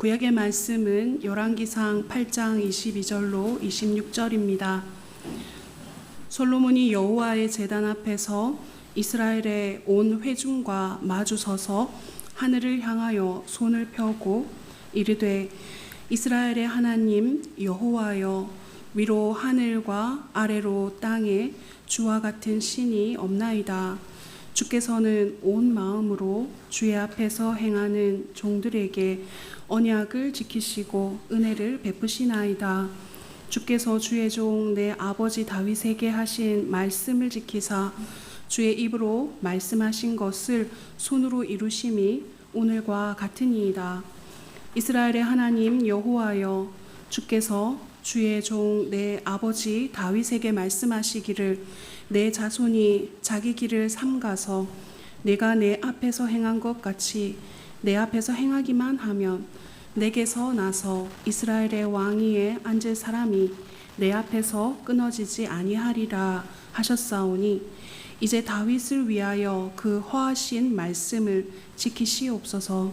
구약의 말씀은 열왕기상 8장 22절로 26절입니다. 솔로몬이 여호와의 제단 앞에서 이스라엘의 온 회중과 마주 서서 하늘을 향하여 손을 펴고 이르되 이스라엘의 하나님 여호와여, 위로 하늘과 아래로 땅에 주와 같은 신이 없나이다. 주께서는 온 마음으로 주의 앞에서 행하는 종들에게 언약을 지키시고 은혜를 베푸시나이다. 주께서 주의 종 내 아버지 다윗에게 하신 말씀을 지키사 주의 입으로 말씀하신 것을 손으로 이루심이 오늘과 같으니이다. 이스라엘의 하나님 여호와여, 주께서 주의 종 내 아버지 다윗에게 말씀하시기를 내 자손이 자기 길을 삼가서 내가 내 앞에서 행한 것 같이 내 앞에서 행하기만 하면 내게서 나서 이스라엘의 왕위에 앉을 사람이 내 앞에서 끊어지지 아니하리라 하셨사오니 이제 다윗을 위하여 그 허하신 말씀을 지키시옵소서.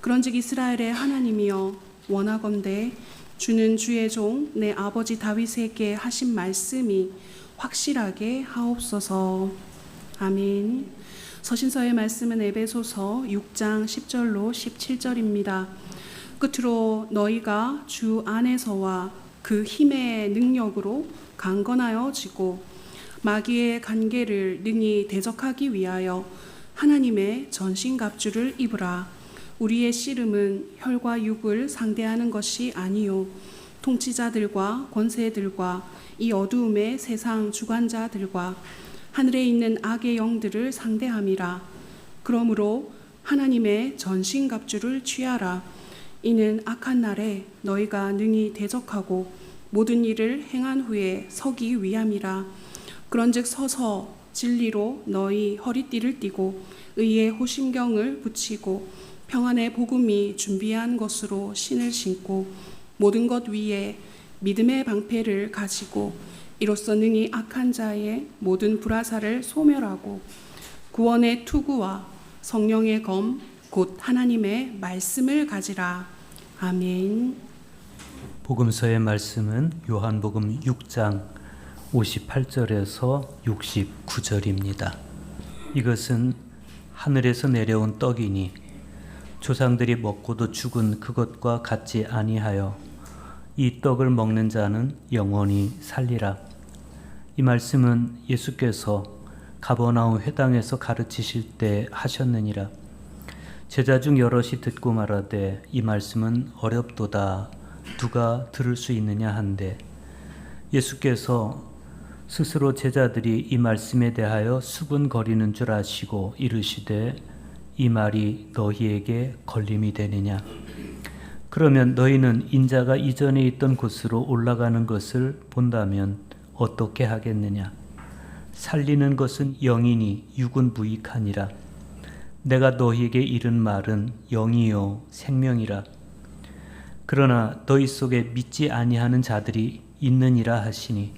그런즉 이스라엘의 하나님이여, 원하건대 주는 주의 종 내 아버지 다윗에게 하신 말씀이 확실하게 하옵소서. 아멘. 서신서의 말씀은 에베소서 6장 10절로 17절입니다. 끝으로 너희가 주 안에서와 그 힘의 능력으로 강건하여지고 마귀의 간계를 능히 대적하기 위하여 하나님의 전신갑주를 입으라. 우리의 씨름은 혈과 육을 상대하는 것이 아니요 통치자들과 권세들과 이 어두움의 세상 주관자들과 하늘에 있는 악의 영들을 상대함이라. 그러므로 하나님의 전신갑주를 취하라. 이는 악한 날에 너희가 능히 대적하고 모든 일을 행한 후에 서기 위함이라. 그런즉 서서 진리로 너희 허리띠를 띠고 의의 호심경을 붙이고 평안의 복음이 준비한 것으로 신을 신고 모든 것 위에 믿음의 방패를 가지고 이로써 능히 악한 자의 모든 불화살을 소멸하고 구원의 투구와 성령의 검 곧 하나님의 말씀을 가지라. 아멘. 복음서의 말씀은 요한복음 6장 58절에서 69절입니다. 이것은 하늘에서 내려온 떡이니 조상들이 먹고도 죽은 그것과 같지 아니하여 이 떡을 먹는 자는 영원히 살리라. 이 말씀은 예수께서 가버나움 회당에서 가르치실 때 하셨느니라. 제자 중 여럿이 듣고 말하되 이 말씀은 어렵도다. 누가 들을 수 있느냐 한데 예수께서 스스로 제자들이 이 말씀에 대하여 수군거리는 줄 아시고 이르시되 이 말이 너희에게 걸림이 되느냐. 그러면 너희는 인자가 이전에 있던 곳으로 올라가는 것을 본다면 어떻게 하겠느냐. 살리는 것은 영이니 육은 무익하니라. 내가 너희에게 이른 말은 영이요 생명이라. 그러나 너희 속에 믿지 아니하는 자들이 있느니라 하시니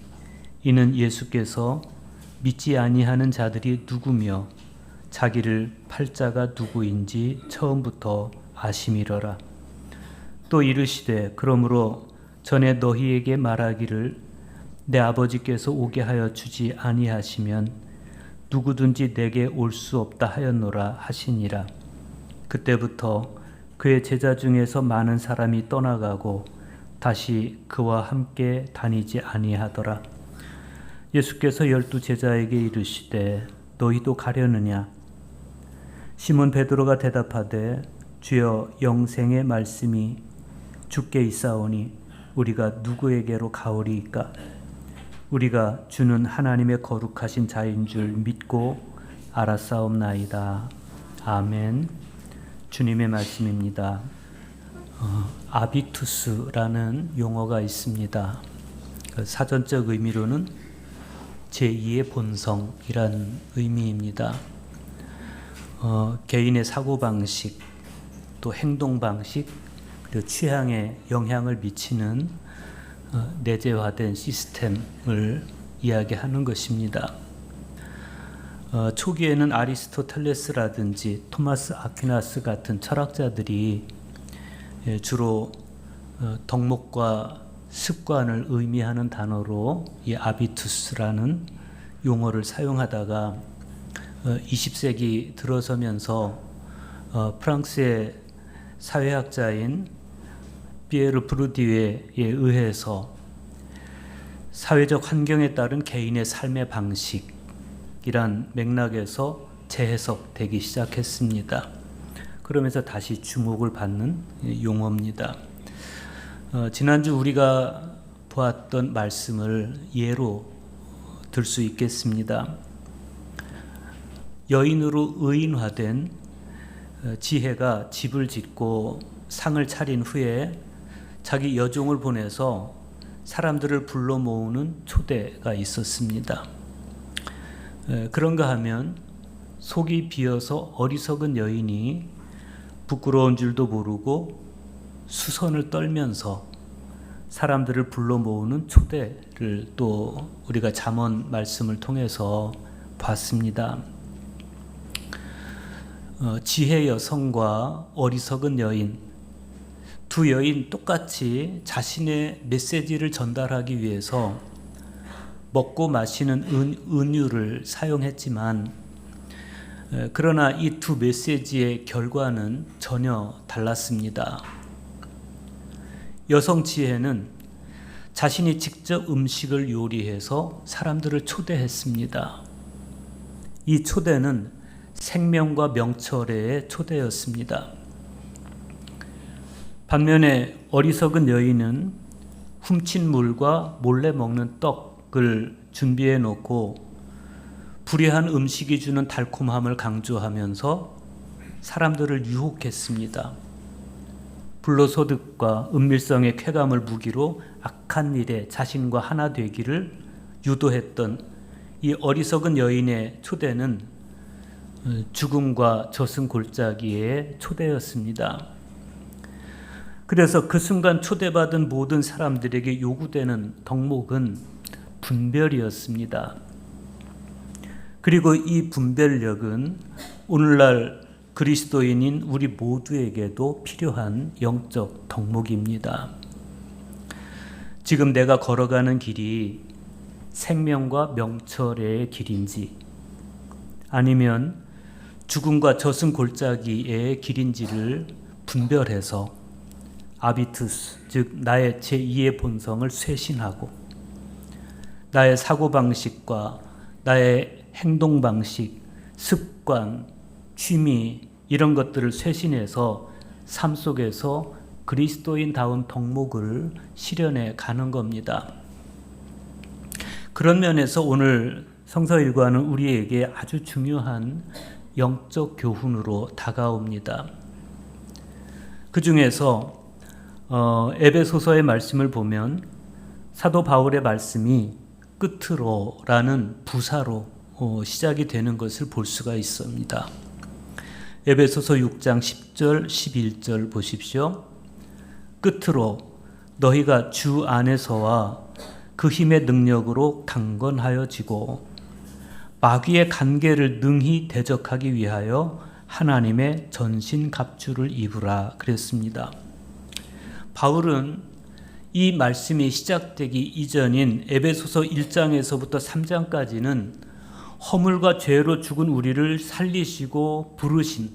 이는 예수께서 믿지 아니하는 자들이 누구며 자기를 팔 자가 누구인지 처음부터 아심이러라. 또 이르시되 그러므로 전에 너희에게 말하기를 내 아버지께서 오게 하여 주지 아니하시면 누구든지 내게 올 수 없다 하였노라 하시니라. 그때부터 그의 제자 중에서 많은 사람이 떠나가고 다시 그와 함께 다니지 아니하더라. 예수께서 12 제자에게 이르시되 너희도 가려느냐. 시몬 베드로가 대답하되 주여 영생의 말씀이 주께 있사오니 우리가 누구에게로 가오리이까. 우리가 주는 하나님의 거룩하신 자인 줄 믿고 알았사옵나이다. 아멘. 주님의 말씀입니다. 아비투스라는 용어가 있습니다. 사전적 의미로는 제2의 본성이란 의미입니다. 개인의 사고방식, 또 행동방식, 그리고 취향에 영향을 미치는 내재화된 시스템을 이야기하는 것입니다. 초기에는 아리스토텔레스라든지 토마스 아퀴나스 같은 철학자들이 주로 덕목과 습관을 의미하는 단어로 이 아비투스라는 용어를 사용하다가 20세기 들어서면서 프랑스의 사회학자인 피에르 브루디에에 의해서 사회적 환경에 따른 개인의 삶의 방식이란 맥락에서 재해석되기 시작했습니다. 그러면서 다시 주목을 받는 용어입니다. 지난주 우리가 보았던 말씀을 예로 들 수 있겠습니다. 여인으로 의인화된 지혜가 집을 짓고 상을 차린 후에 자기 여종을 보내서 사람들을 불러 모으는 초대가 있었습니다. 그런가 하면 속이 비어서 어리석은 여인이 부끄러운 줄도 모르고 수선을 떨면서 사람들을 불러 모으는 초대를 또 우리가 잠언 말씀을 통해서 봤습니다. 지혜 여성과 어리석은 여인, 두 여인 똑같이 자신의 메시지를 전달하기 위해서 먹고 마시는 은유를 사용했지만 그러나 이 두 메시지의 결과는 전혀 달랐습니다. 여성 지혜는 자신이 직접 음식을 요리해서 사람들을 초대했습니다. 이 초대는 생명과 명철의 초대였습니다. 반면에 어리석은 여인은 훔친 물과 몰래 먹는 떡을 준비해 놓고 불의한 음식이 주는 달콤함을 강조하면서 사람들을 유혹했습니다. 불로소득과 은밀성의 쾌감을 무기로 악한 일에 자신과 하나 되기를 유도했던 이 어리석은 여인의 초대는 죽음과 저승골짜기의 초대였습니다. 그래서 그 순간 초대받은 모든 사람들에게 요구되는 덕목은 분별이었습니다. 그리고 이 분별력은 오늘날 그리스도인인 우리 모두에게도 필요한 영적 덕목입니다. 지금 내가 걸어가는 길이 생명과 명철의 길인지 아니면 죽음과 저승골짜기의 길인지를 분별해서 아비투스, 즉 나의 제2의 본성을 쇄신하고 나의 사고방식과 나의 행동방식, 습관, 취미 이런 것들을 쇄신해서 삶 속에서 그리스도인다운 덕목을 실현해 가는 겁니다. 그런 면에서 오늘 성서일과는 우리에게 아주 중요한 영적 교훈으로 다가옵니다. 그 중에서 에베소서의 말씀을 보면 사도 바울의 말씀이 끝으로라는 부사로 시작이 되는 것을 볼 수가 있습니다. 에베소서 6장 10절 11절 보십시오. 끝으로 너희가 주 안에서와 그 힘의 능력으로 강건하여지고 마귀의 간계를 능히 대적하기 위하여 하나님의 전신 갑주를 입으라 그랬습니다. 바울은 이 말씀이 시작되기 이전인 에베소서 1장에서부터 3장까지는 허물과 죄로 죽은 우리를 살리시고 부르신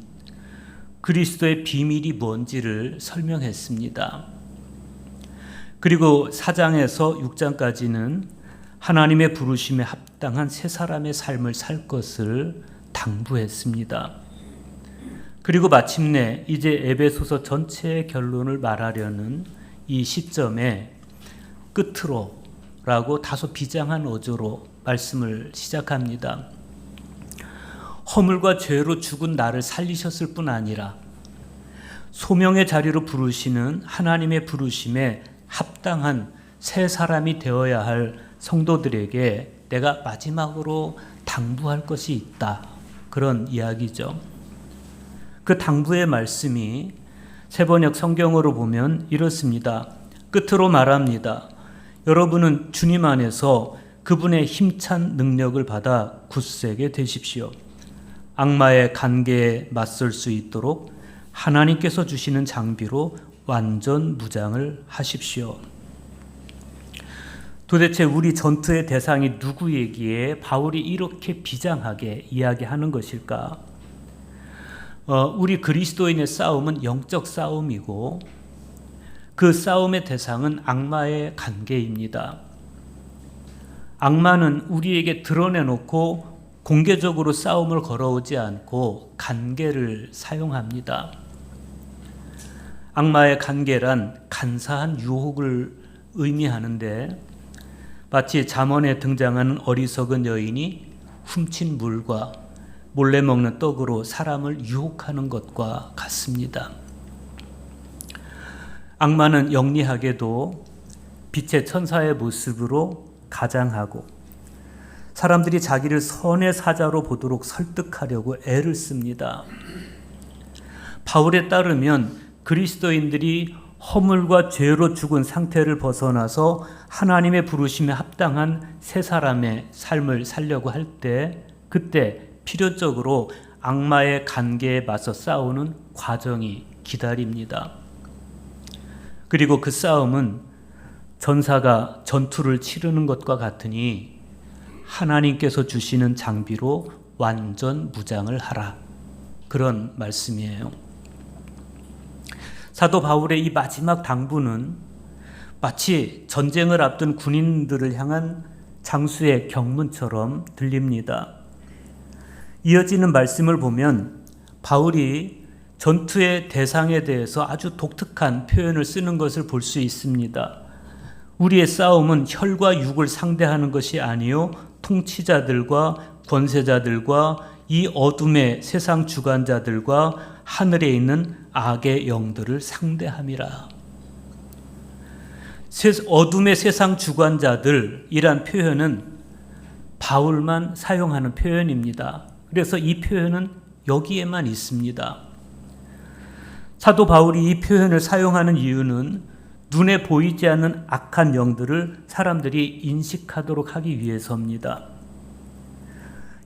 그리스도의 비밀이 뭔지를 설명했습니다. 그리고 4장에서 6장까지는 하나님의 부르심에 합당한 새 사람의 삶을 살 것을 당부했습니다. 그리고 마침내 이제 에베소서 전체의 결론을 말하려는 이 시점에 끝으로라고 다소 비장한 어조로 말씀을 시작합니다. 허물과 죄로 죽은 나를 살리셨을 뿐 아니라 소명의 자리로 부르시는 하나님의 부르심에 합당한 새 사람이 되어야 할 성도들에게 내가 마지막으로 당부할 것이 있다. 그런 이야기죠. 그 당부의 말씀이 세번역 성경으로 보면 이렇습니다. 끝으로 말합니다. 여러분은 주님 안에서 그분의 힘찬 능력을 받아 굳세게 되십시오. 악마의 간계에 맞설 수 있도록 하나님께서 주시는 장비로 완전 무장을 하십시오. 도대체 우리 전투의 대상이 누구이기에 바울이 이렇게 비장하게 이야기하는 것일까? 우리 그리스도인의 싸움은 영적 싸움이고 그 싸움의 대상은 악마의 관계입니다. 악마는 우리에게 드러내놓고 공개적으로 싸움을 걸어오지 않고 관계를 사용합니다. 악마의 관계란 간사한 유혹을 의미하는데 마치 잠언에 등장하는 어리석은 여인이 훔친 물과 몰래 먹는 떡으로 사람을 유혹하는 것과 같습니다. 악마는 영리하게도 빛의 천사의 모습으로 가장하고 사람들이 자기를 선의 사자로 보도록 설득하려고 애를 씁니다. 바울에 따르면 그리스도인들이 허물과 죄로 죽은 상태를 벗어나서 하나님의 부르심에 합당한 새 사람의 삶을 살려고 할 때 그때 필요적으로 악마의 관계에 맞서 싸우는 과정이 기다립니다. 그리고 그 싸움은 전사가 전투를 치르는 것과 같으니 하나님께서 주시는 장비로 완전 무장을 하라. 그런 말씀이에요. 사도 바울의 이 마지막 당부는 마치 전쟁을 앞둔 군인들을 향한 장수의 경문처럼 들립니다. 이어지는 말씀을 보면 바울이 전투의 대상에 대해서 아주 독특한 표현을 쓰는 것을 볼 수 있습니다. 우리의 싸움은 혈과 육을 상대하는 것이 아니요 통치자들과 권세자들과 이 어둠의 세상 주관자들과 하늘에 있는 악의 영들을 상대함이라. 어둠의 세상 주관자들이란 표현은 바울만 사용하는 표현입니다. 그래서 이 표현은 여기에만 있습니다. 사도 바울이 이 표현을 사용하는 이유는 눈에 보이지 않는 악한 영들을 사람들이 인식하도록 하기 위해서입니다.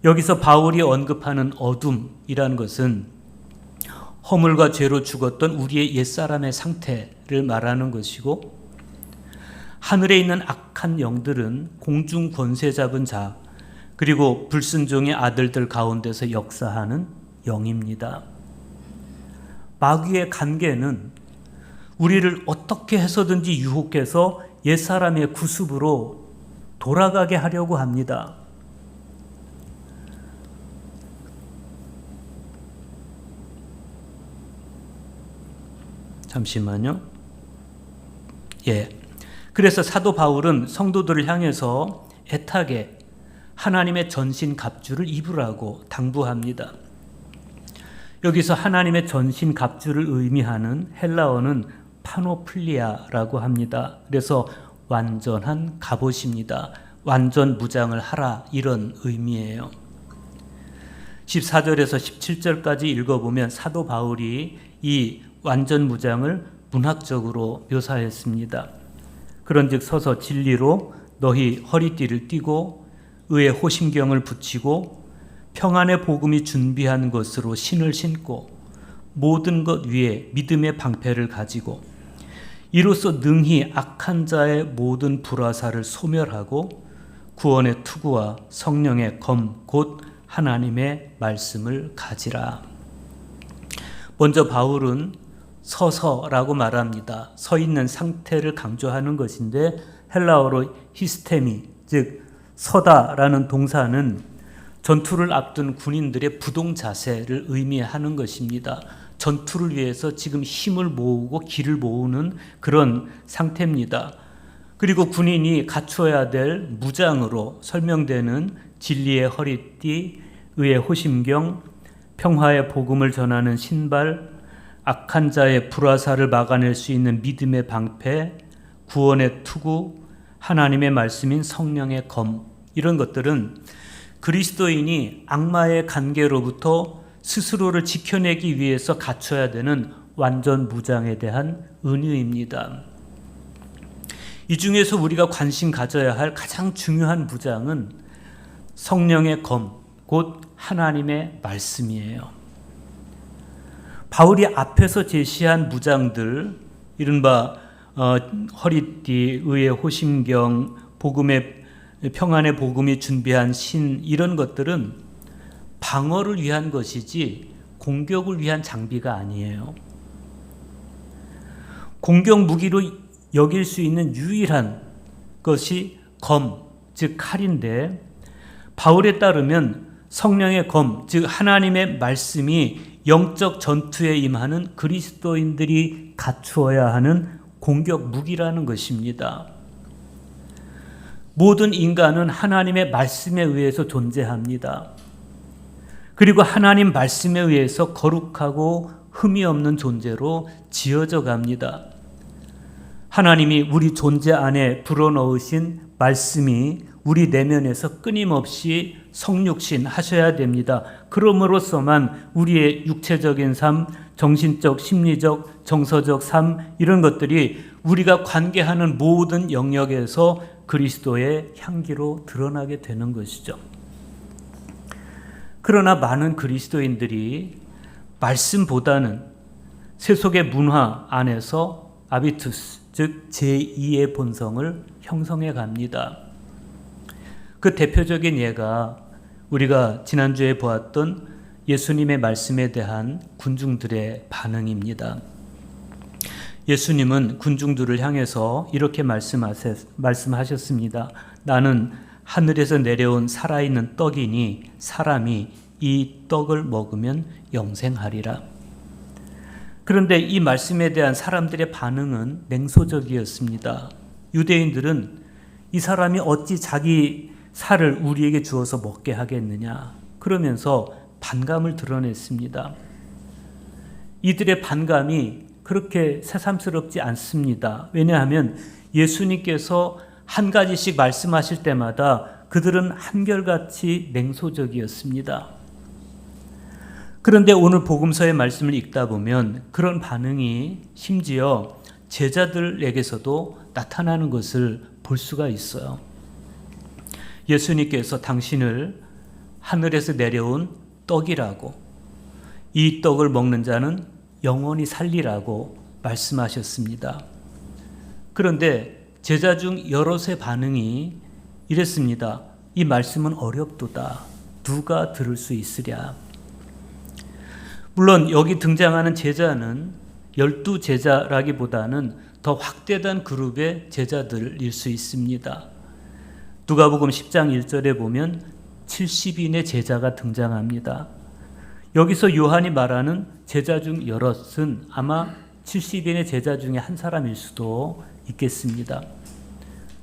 여기서 바울이 언급하는 어둠이라는 것은 허물과 죄로 죽었던 우리의 옛사람의 상태를 말하는 것이고 하늘에 있는 악한 영들은 공중 권세 잡은 자 그리고 불순종의 아들들 가운데서 역사하는 영입니다. 마귀의 관계는 우리를 어떻게 해서든지 유혹해서 옛사람의 구습으로 돌아가게 하려고 합니다. 잠시만요. 그래서 사도 바울은 성도들을 향해서 애타게 하나님의 전신 갑주를 입으라고 당부합니다. 여기서 하나님의 전신 갑주를 의미하는 헬라어는 파노플리아라고 합니다. 그래서 완전한 갑옷입니다. 완전 무장을 하라 이런 의미예요. 14절에서 17절까지 읽어보면 사도 바울이 이 완전 무장을 문학적으로 묘사했습니다. 그런즉 서서 진리로 너희 허리띠를 띠고 의의 호심경을 붙이고 평안의 복음이 준비한 것으로 신을 신고 모든 것 위에 믿음의 방패를 가지고 이로써 능히 악한 자의 모든 불화살을 소멸하고 구원의 투구와 성령의 검 곧 하나님의 말씀을 가지라. 먼저 바울은 서서라고 말합니다. 서 있는 상태를 강조하는 것인데 헬라어로 히스테미, 즉 서다라는 동사는 전투를 앞둔 군인들의 부동 자세를 의미하는 것입니다. 전투를 위해서 지금 힘을 모으고 기를 모으는 그런 상태입니다. 그리고 군인이 갖춰야 될 무장으로 설명되는 진리의 허리띠, 의의 호심경, 평화의 복음을 전하는 신발, 악한 자의 불화살을 막아낼 수 있는 믿음의 방패, 구원의 투구, 하나님의 말씀인 성령의 검, 이런 것들은 그리스도인이 악마의 관계로부터 스스로를 지켜내기 위해서 갖춰야 되는 완전 무장에 대한 은유입니다. 이 중에서 우리가 관심 가져야 할 가장 중요한 무장은 성령의 검, 곧 하나님의 말씀이에요. 바울이 앞에서 제시한 무장들, 이른바 허리띠, 의의 호심경, 복음의 평안의 복음이 준비한 신, 이런 것들은 방어를 위한 것이지 공격을 위한 장비가 아니에요. 공격 무기로 여길 수 있는 유일한 것이 검, 즉 칼인데, 바울에 따르면 성령의 검, 즉 하나님의 말씀이 영적 전투에 임하는 그리스도인들이 갖추어야 하는 공격 무기라는 것입니다. 모든 인간은 하나님의 말씀에 의해서 존재합니다. 그리고 하나님 말씀에 의해서 거룩하고 흠이 없는 존재로 지어져 갑니다. 하나님이 우리 존재 안에 불어넣으신 말씀이 우리 내면에서 끊임없이 성육신 하셔야 됩니다. 그럼으로써만 우리의 육체적인 삶, 정신적, 심리적, 정서적 삶, 이런 것들이 우리가 관계하는 모든 영역에서 그리스도의 향기로 드러나게 되는 것이죠. 그러나 많은 그리스도인들이 말씀보다는 세속의 문화 안에서 아비투스, 즉 제2의 본성을 형성해 갑니다. 그 대표적인 예가 우리가 지난주에 보았던 예수님의 말씀에 대한 군중들의 반응입니다. 예수님은 군중들을 향해서 이렇게 말씀하셨습니다. 나는 하늘에서 내려온 살아있는 떡이니 사람이 이 떡을 먹으면 영생하리라. 그런데 이 말씀에 대한 사람들의 반응은 냉소적이었습니다. 유대인들은 이 사람이 어찌 자기 살을 우리에게 주어서 먹게 하겠느냐, 그러면서 반감을 드러냈습니다. 이들의 반감이 그렇게 새삼스럽지 않습니다. 왜냐하면 예수님께서 한 가지씩 말씀하실 때마다 그들은 한결같이 냉소적이었습니다. 그런데 오늘 복음서의 말씀을 읽다 보면 그런 반응이 심지어 제자들에게서도 나타나는 것을 볼 수가 있어요. 예수님께서 당신을 하늘에서 내려온 떡이라고, 이 떡을 먹는 자는 영원히 살리라고 말씀하셨습니다. 그런데 제자 중 여럿의 반응이 이랬습니다. 이 말씀은 어렵도다. 누가 들을 수 있으랴. 물론 여기 등장하는 제자는 12제자라기보다는 더 확대된 그룹의 제자들일 수 있습니다. 누가복음 10장 1절에 보면 70인의 제자가 등장합니다. 여기서 요한이 말하는 제자 중 여럿은 아마 70인의 제자 중에 한 사람일 수도 있겠습니다.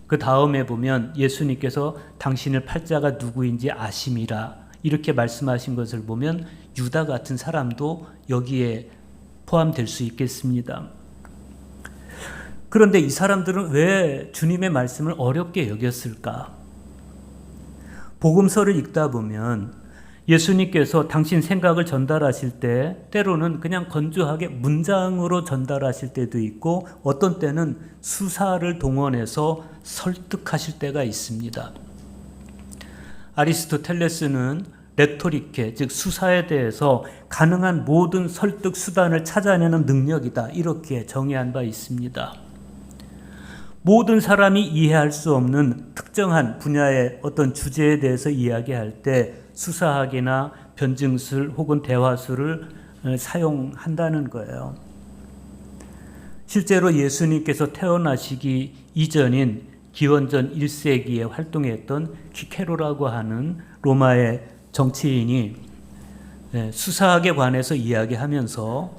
그 다음에 보면 예수님께서 당신을 팔자가 누구인지 아심이라 이렇게 말씀하신 것을 보면 유다 같은 사람도 여기에 포함될 수 있겠습니다. 그런데 이 사람들은 왜 주님의 말씀을 어렵게 여겼을까? 복음서를 읽다 보면 예수님께서 당신 생각을 전달하실 때 때로는 그냥 건조하게 문장으로 전달하실 때도 있고 어떤 때는 수사를 동원해서 설득하실 때가 있습니다. 아리스토텔레스는 레토리케, 즉 수사에 대해서 가능한 모든 설득 수단을 찾아내는 능력이다, 이렇게 정의한 바 있습니다. 모든 사람이 이해할 수 없는 특정한 분야의 어떤 주제에 대해서 이야기할 때 수사학이나 변증술 혹은 대화술을 사용한다는 거예요. 실제로 예수님께서 태어나시기 이전인 기원전 1세기에 활동했던 키케로라고 하는 로마의 정치인이 수사학에 관해서 이야기하면서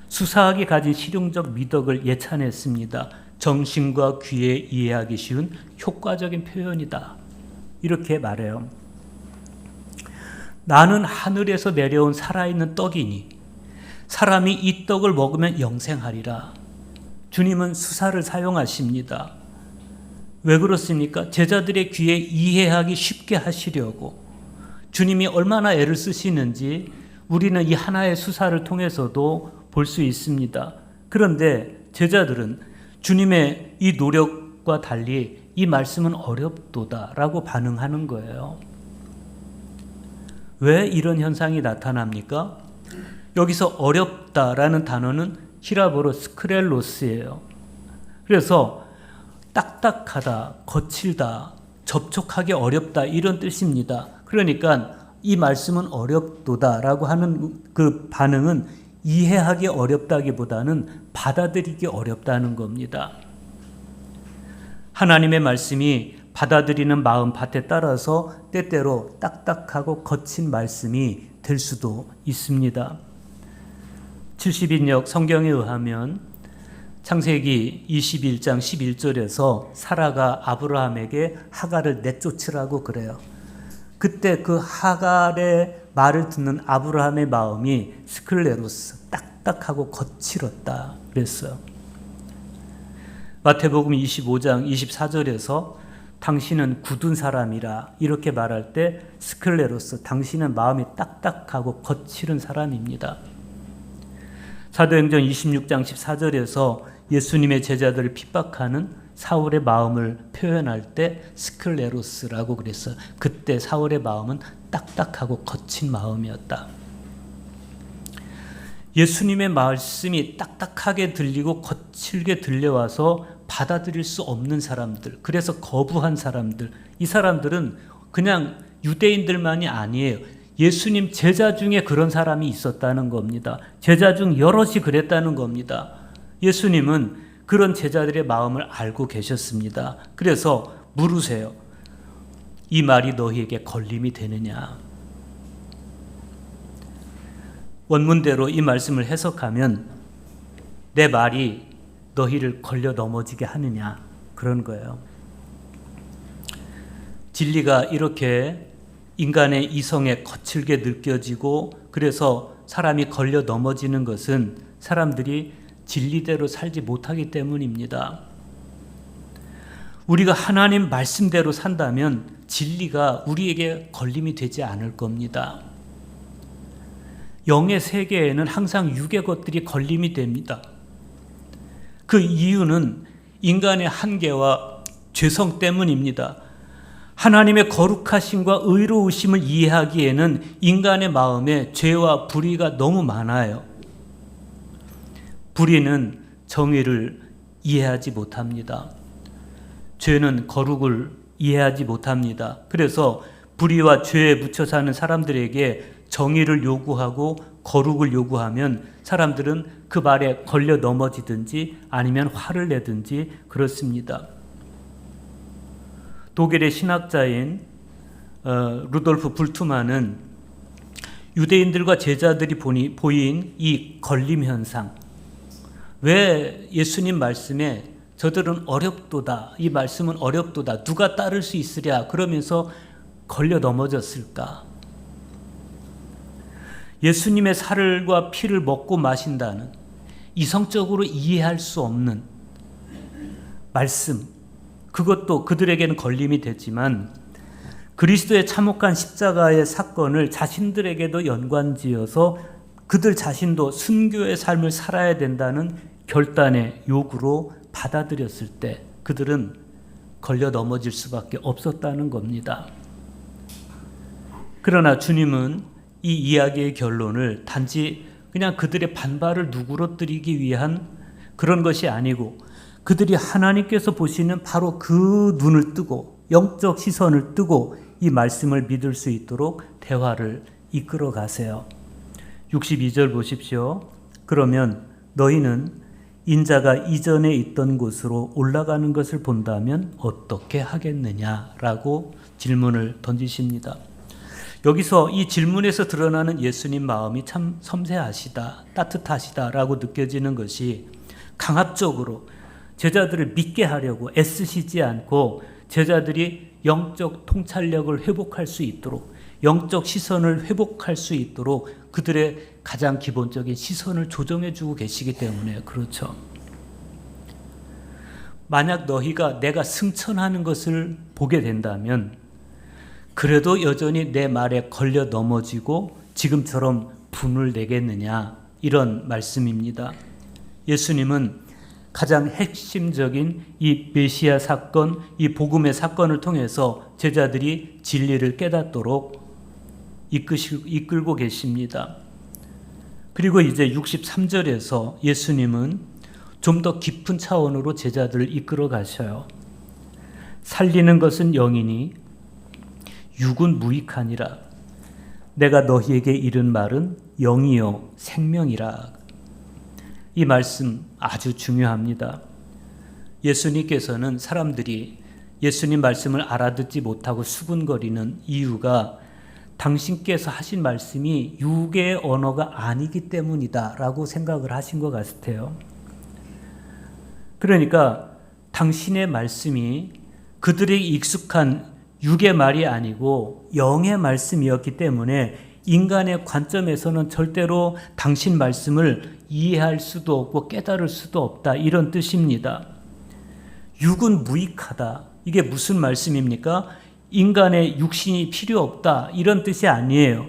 수사학이 가진 실용적 미덕을 예찬했습니다. 정신과 귀에 이해하기 쉬운 효과적인 표현이다, 이렇게 말해요. 나는 하늘에서 내려온 살아있는 떡이니 사람이 이 떡을 먹으면 영생하리라. 주님은 수사를 사용하십니다. 왜 그렇습니까? 제자들의 귀에 이해하기 쉽게 하시려고. 주님이 얼마나 애를 쓰시는지 우리는 이 하나의 수사를 통해서도 볼 수 있습니다. 그런데 제자들은 주님의 이 노력과 달리 이 말씀은 어렵도다라고 반응하는 거예요. 왜 이런 현상이 나타납니까? 여기서 어렵다라는 단어는 히라보로 스크렐로스예요. 그래서 딱딱하다, 거칠다, 접촉하기 어렵다 이런 뜻입니다. 그러니까 이 말씀은 어렵도다라고 하는 그 반응은 이해하기 어렵다기보다는 받아들이기 어렵다는 겁니다. 하나님의 말씀이 받아들이는 마음 밭에 따라서 때때로 딱딱하고 거친 말씀이 될 수도 있습니다. 70인역 성경에 의하면 창세기 21장 11절에서 사라가 아브라함에게 하갈을 내쫓으라고 그래요. 그때 그 하갈의 말을 듣는 아브라함의 마음이 스클레로스, 딱딱하고 거칠었다 그랬어요. 마태복음 25장 24절에서 당신은 굳은 사람이라 이렇게 말할 때 스클레로스, 당신은 마음이 딱딱하고 거칠은 사람입니다. 사도행전 26장 14절에서 예수님의 제자들을 핍박하는 사울의 마음을 표현할 때 스클레로스라고 그랬어요. 그때 사울의 마음은 딱딱하고 거친 마음이었다. 예수님의 말씀이 딱딱하게 들리고 거칠게 들려와서 받아들일 수 없는 사람들, 그래서 거부한 사람들, 이 사람들은 그냥 유대인들만이 아니에요. 예수님 제자 중에 그런 사람이 있었다는 겁니다. 제자 중 여럿이 그랬다는 겁니다. 예수님은 그런 제자들의 마음을 알고 계셨습니다. 그래서 물으세요. 이 말이 너희에게 걸림이 되느냐? 원문대로 이 말씀을 해석하면 내 말이 너희를 걸려 넘어지게 하느냐? 그런 거예요. 진리가 이렇게 인간의 이성에 거칠게 느껴지고 그래서 사람이 걸려 넘어지는 것은 사람들이 진리대로 살지 못하기 때문입니다. 우리가 하나님 말씀대로 산다면 진리가 우리에게 걸림이 되지 않을 겁니다. 영의 세계에는 항상 육의 것들이 걸림이 됩니다. 그 이유는 인간의 한계와 죄성 때문입니다. 하나님의 거룩하심과 의로우심을 이해하기에는 인간의 마음에 죄와 불의가 너무 많아요. 불의는 정의를 이해하지 못합니다. 죄는 거룩을 이해하지 못합니다. 그래서 불의와 죄에 묻혀 사는 사람들에게 정의를 요구하고 거룩을 요구하면 사람들은 그 말에 걸려 넘어지든지 아니면 화를 내든지 그렇습니다. 독일의 신학자인 루돌프 불트만은 유대인들과 제자들이 보인 이 걸림 현상, 왜 예수님 말씀에 저들은 어렵도다, 이 말씀은 어렵도다, 누가 따를 수 있으랴 그러면서 걸려 넘어졌을까? 예수님의 살과 피를 먹고 마신다는 이성적으로 이해할 수 없는 말씀, 그것도 그들에게는 걸림이 됐지만 그리스도의 참혹한 십자가의 사건을 자신들에게도 연관지어서 그들 자신도 순교의 삶을 살아야 된다는 결단의 요구로 받아들였을 때 그들은 걸려 넘어질 수밖에 없었다는 겁니다. 그러나 주님은 이 이야기의 결론을 단지 그냥 그들의 반발을 누그러뜨리기 위한 그런 것이 아니고 그들이 하나님께서 보시는 바로 그 눈을 뜨고 영적 시선을 뜨고 이 말씀을 믿을 수 있도록 대화를 이끌어 가세요. 62절 보십시오. 그러면 너희는 인자가 이전에 있던 곳으로 올라가는 것을 본다면 어떻게 하겠느냐라고 질문을 던지십니다. 여기서 이 질문에서 드러나는 예수님 마음이 참 섬세하시다, 따뜻하시다라고 느껴지는 것이 강압적으로 제자들을 믿게 하려고 애쓰시지 않고 제자들이 영적 통찰력을 회복할 수 있도록, 영적 시선을 회복할 수 있도록 그들의 가장 기본적인 시선을 조정해 주고 계시기 때문에 그렇죠. 만약 너희가 내가 승천하는 것을 보게 된다면 그래도 여전히 내 말에 걸려 넘어지고 지금처럼 분을 내겠느냐, 이런 말씀입니다. 예수님은 가장 핵심적인 이 메시아 사건, 이 복음의 사건을 통해서 제자들이 진리를 깨닫도록 이끌고 계십니다. 그리고 이제 63절에서 예수님은 좀 더 깊은 차원으로 제자들을 이끌어 가셔요. 살리는 것은 영이니 육은 무익하니라. 내가 너희에게 이른 말은 영이요 생명이라. 이 말씀 아주 중요합니다. 예수님께서는 사람들이 예수님 말씀을 알아듣지 못하고 수군거리는 이유가 당신께서 하신 말씀이 육의 언어가 아니기 때문이다 라고 생각을 하신 것 같아요. 그러니까 당신의 말씀이 그들에게 익숙한 육의 말이 아니고 영의 말씀이었기 때문에 인간의 관점에서는 절대로 당신 말씀을 이해할 수도 없고 깨달을 수도 없다, 이런 뜻입니다. 육은 무익하다. 이게 무슨 말씀입니까? 인간의 육신이 필요 없다, 이런 뜻이 아니에요.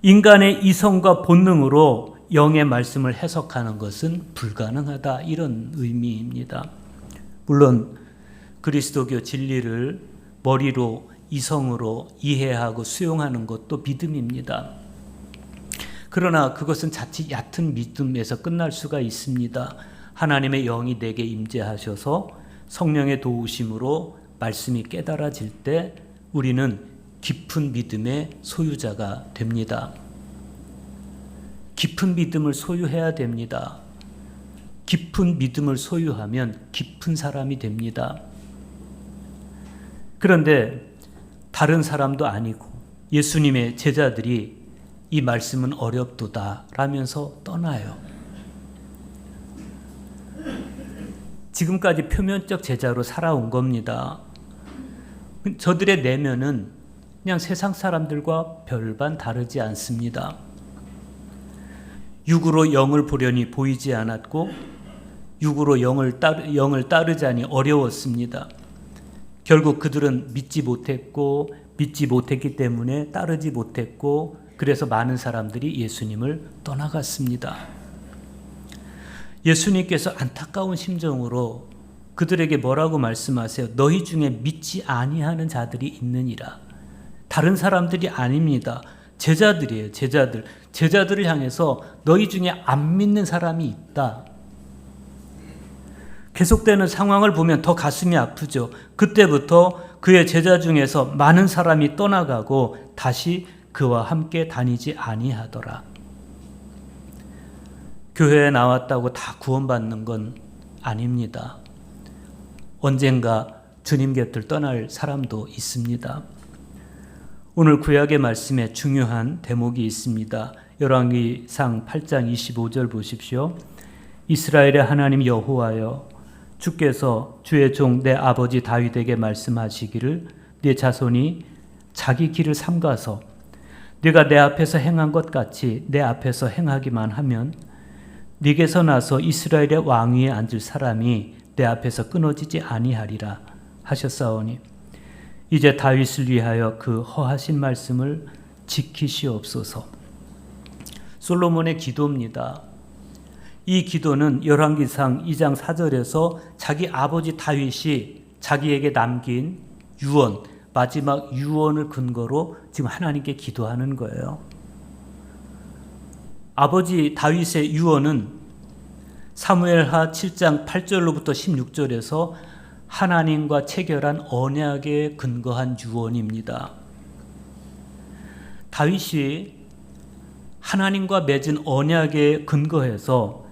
인간의 이성과 본능으로 영의 말씀을 해석하는 것은 불가능하다, 이런 의미입니다. 물론 그리스도교 진리를 머리로 이성으로 이해하고 수용하는 것도 믿음입니다. 그러나 그것은 자칫 얕은 믿음에서 끝날 수가 있습니다. 하나님의 영이 내게 임재하셔서 성령의 도우심으로 말씀이 깨달아질 때 우리는 깊은 믿음의 소유자가 됩니다. 깊은 믿음을 소유해야 됩니다. 깊은 믿음을 소유하면 깊은 사람이 됩니다. 그런데 다른 사람도 아니고 예수님의 제자들이 이 말씀은 어렵도다 라면서 떠나요. 지금까지 표면적 제자로 살아온 겁니다. 저들의 내면은 그냥 세상 사람들과 별반 다르지 않습니다. 육으로 영을 보려니 보이지 않았고 육으로 영을 따르자니 어려웠습니다. 결국 그들은 믿지 못했기 때문에 따르지 못했고, 그래서 많은 사람들이 예수님을 떠나갔습니다. 예수님께서 안타까운 심정으로 그들에게 뭐라고 말씀하세요? 너희 중에 믿지 아니하는 자들이 있느니라. 다른 사람들이 아닙니다. 제자들이에요. 제자들을 향해서 너희 중에 안 믿는 사람이 있다. 계속되는 상황을 보면 더 가슴이 아프죠. 그때부터 그의 제자 중에서 많은 사람이 떠나가고 다시 그와 함께 다니지 아니하더라. 교회에 나왔다고 다 구원받는 건 아닙니다. 언젠가 주님 곁을 떠날 사람도 있습니다. 오늘 구약의 말씀에 중요한 대목이 있습니다. 열왕기상 8장 25절 보십시오. 이스라엘의 하나님 여호와여, 주께서 주의 종 내 아버지 다윗에게 말씀하시기를 네 자손이 자기 길을 삼가서 네가 내 앞에서 행한 것 같이 내 앞에서 행하기만 하면 네게서 나서 이스라엘의 왕위에 앉을 사람이 내 앞에서 끊어지지 아니하리라 하셨사오니 이제 다윗을 위하여 그 허하신 말씀을 지키시옵소서. 솔로몬의 기도입니다. 이 기도는 열왕기상 2장 4절에서 자기 아버지 다윗이 자기에게 남긴 유언, 마지막 유언을 근거로 지금 하나님께 기도하는 거예요. 아버지 다윗의 유언은 사무엘하 7장 8절로부터 16절에서 하나님과 체결한 언약에 근거한 유언입니다. 다윗이 하나님과 맺은 언약에 근거해서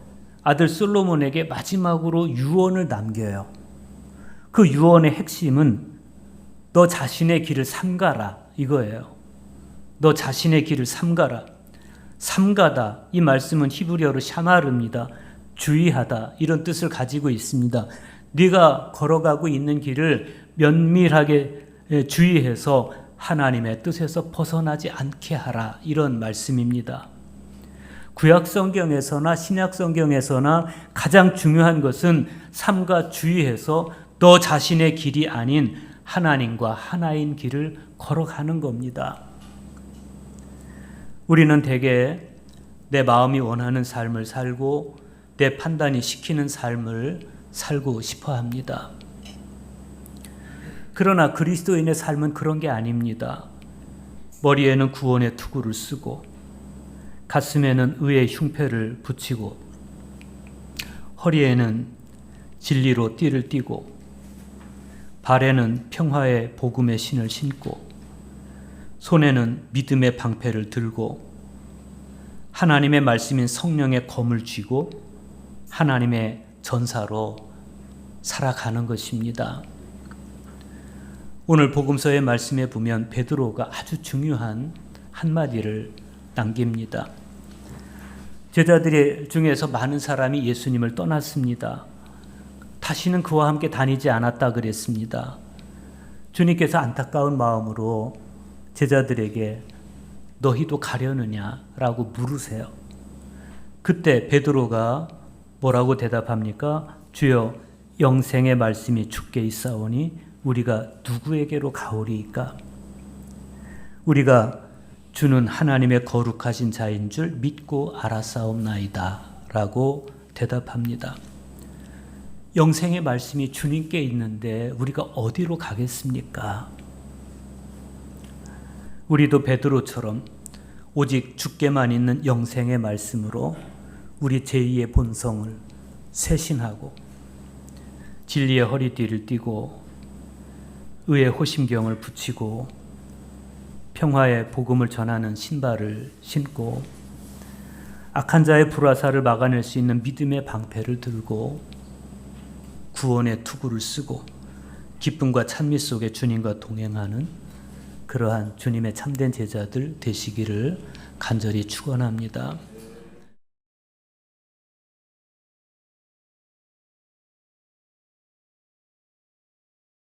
아들 솔로몬에게 마지막으로 유언을 남겨요. 그 유언의 핵심은 너 자신의 길을 삼가라, 이거예요. 너 자신의 길을 삼가라. 삼가다, 이 말씀은 히브리어로 샤마르입니다. 주의하다, 이런 뜻을 가지고 있습니다. 네가 걸어가고 있는 길을 면밀하게 주의해서 하나님의 뜻에서 벗어나지 않게 하라, 이런 말씀입니다. 구약 성경에서나 신약 성경에서나 가장 중요한 것은 삼가 주의해서 너 자신의 길이 아닌 하나님과 하나인 길을 걸어가는 겁니다. 우리는 대개 내 마음이 원하는 삶을 살고 내 판단이 시키는 삶을 살고 싶어 합니다. 그러나 그리스도인의 삶은 그런 게 아닙니다. 머리에는 구원의 투구를 쓰고 가슴에는 의의 흉패를 붙이고 허리에는 진리로 띠를 띠고 발에는 평화의 복음의 신을 신고 손에는 믿음의 방패를 들고 하나님의 말씀인 성령의 검을 쥐고 하나님의 전사로 살아가는 것입니다. 오늘 복음서의 말씀에 보면 베드로가 아주 중요한 한마디를 남깁니다. 제자들 중에서 많은 사람이 예수님을 떠났습니다. 다시는 그와 함께 다니지 않았다 그랬습니다. 주님께서 안타까운 마음으로 제자들에게 너희도 가려느냐라고 물으세요. 그때 베드로가 뭐라고 대답합니까? 주여, 영생의 말씀이 주께 있사오니 우리가 누구에게로 가오리이까? 우리가 주는 하나님의 거룩하신 자인 줄 믿고 알았사옵나이다 라고 대답합니다. 영생의 말씀이 주님께 있는데 우리가 어디로 가겠습니까? 우리도 베드로처럼 오직 주께만 있는 영생의 말씀으로 우리 제2의 본성을 쇄신하고 진리의 허리띠를 띠고 의의 호심경을 붙이고 평화의 복음을 전하는 신발을 신고 악한 자의 불화살을 막아낼 수 있는 믿음의 방패를 들고 구원의 투구를 쓰고 기쁨과 찬미 속에 주님과 동행하는 그러한 주님의 참된 제자들 되시기를 간절히 축원합니다.